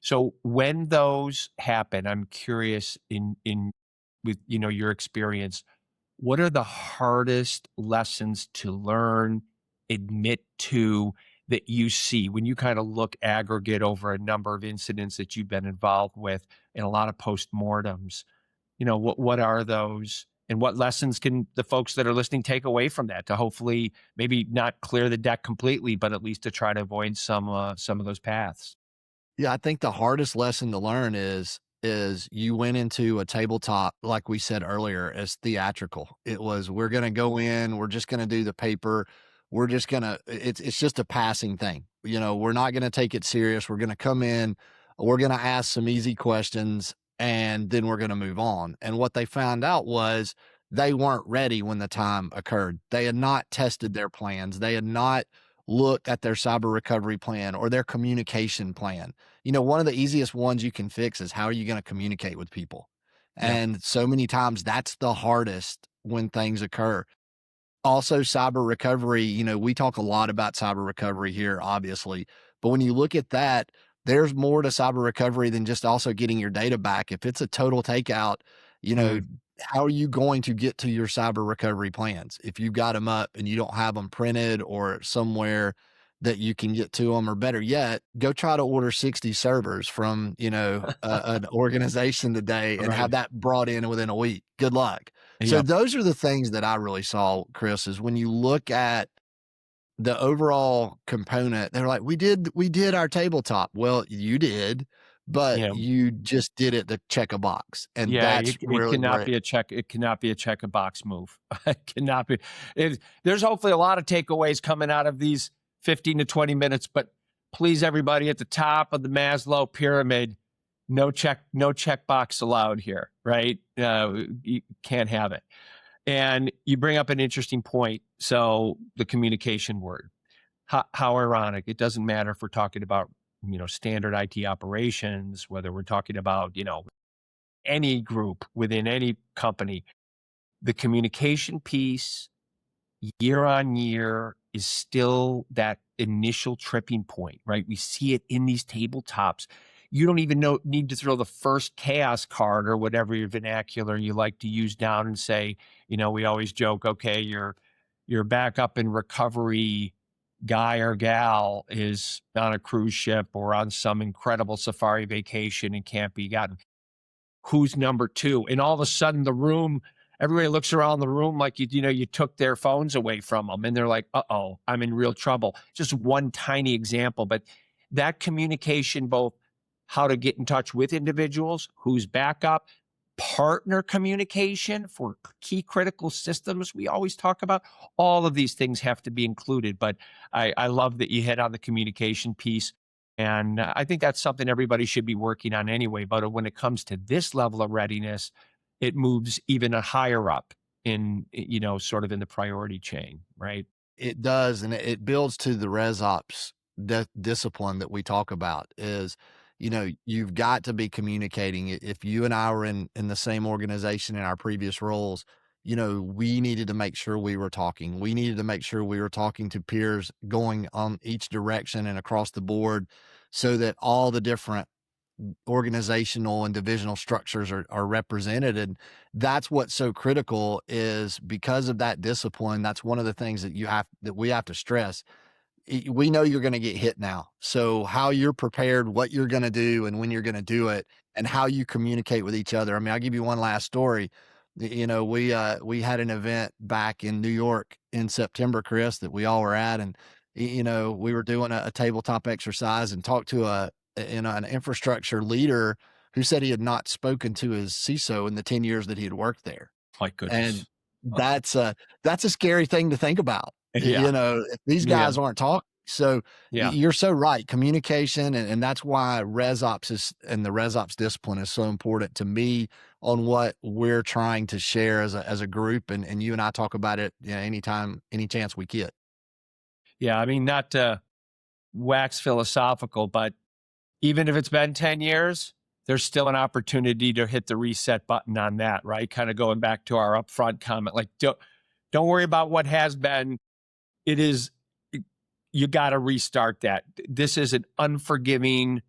So when those happen, I'm curious with your experience, what are the hardest lessons to learn, admit to, that you see when you kind of look aggregate over a number of incidents that you've been involved with and a lot of postmortems? What are those, and what lessons can the folks that are listening take away from that to hopefully maybe not clear the deck completely, but at least to try to avoid some of those paths? Yeah, I think the hardest lesson to learn is you went into a tabletop, like we said earlier, as theatrical. It was, we're gonna go in, we're just gonna do the paper, we're just gonna it's just a passing thing. We're not gonna take it serious. We're gonna come in, we're gonna ask some easy questions, and then we're gonna move on. And what they found out was they weren't ready when the time occurred. They had not tested their plans. They had not looked at their cyber recovery plan or their communication plan. One of the easiest ones you can fix is, how are you going to communicate with people? Yeah. And so many times that's the hardest when things occur. Also, cyber recovery, we talk a lot about cyber recovery here, obviously, but when you look at that, there's more to cyber recovery than just also getting your data back. If it's a total takeout, you know, Mm. how are you going to get to your cyber recovery plans if you got them up and you don't have them printed or somewhere that you can get to them? Or better yet, go try to order 60 servers from, an organization today and have Right. that brought in within a week. Good luck. So Yep. those are the things that I really saw, Chris, is when you look at the overall component, they're like, we did our tabletop. Well, you did, but Yeah. you just did it to check a box. And Yeah, that's it really cannot where be a check a box move. It cannot be. There's hopefully a lot of takeaways coming out of these 15 to 20 minutes, but please, everybody at the top of the Maslow pyramid, no checkbox allowed here, right? You can't have it. And you bring up an interesting point. So the communication word, how ironic. It doesn't matter if we're talking about, standard IT operations, whether we're talking about, any group within any company, the communication piece year on year is still that initial tripping point, right? We see it in these tabletops. You don't even need to throw the first chaos card or whatever your vernacular you like to use down and say, we always joke, okay, your backup and recovery guy or gal is on a cruise ship or on some incredible safari vacation and can't be gotten. Who's number two? And all of a sudden everybody looks around the room like you took their phones away from them, and they're like, uh-oh, I'm in real trouble. Just one tiny example, but that communication, both how to get in touch with individuals, who's backup, partner communication for key critical systems we always talk about, all of these things have to be included. But I love that you hit on the communication piece. And I think that's something everybody should be working on anyway. But when it comes to this level of readiness, it moves even a higher up in, sort of in the priority chain, right? it does. And it builds to the ResOps discipline that we talk about is, you've got to be communicating. If you and I were in the same organization in our previous roles, we needed to make sure we were talking. We needed to make sure we were talking to peers going on each direction and across the board so that all the different organizational and divisional structures are represented. And that's what's so critical, is because of that discipline. That's one of the things that we have to stress. We know you're going to get hit now. So how you're prepared, what you're going to do and when you're going to do it, and how you communicate with each other. I mean, I'll give you one last story. We had an event back in New York in September, Chris, that we all were at. And, we were doing a tabletop exercise and talked to an infrastructure leader who said he had not spoken to his CISO in the 10 years that he had worked there. My And goodness. that's a scary thing to think about. Yeah. If these Yeah. guys aren't talking. So Yeah. you're so right. Communication, and that's why the ResOps discipline is so important to me on what we're trying to share as a group. And you and I talk about it, anytime, any chance we get. Yeah. I mean, not to wax philosophical, but even if it's been 10 years, there's still an opportunity to hit the reset button on that, right? Kind of going back to our upfront comment, like, don't worry about what has been. It is, you got to restart that. This is an unforgiving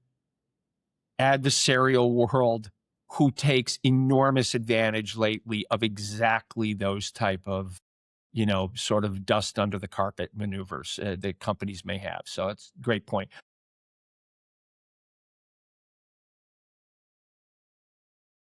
adversarial world who takes enormous advantage lately of exactly those type of, sort of dust under the carpet maneuvers that companies may have. So it's a great point.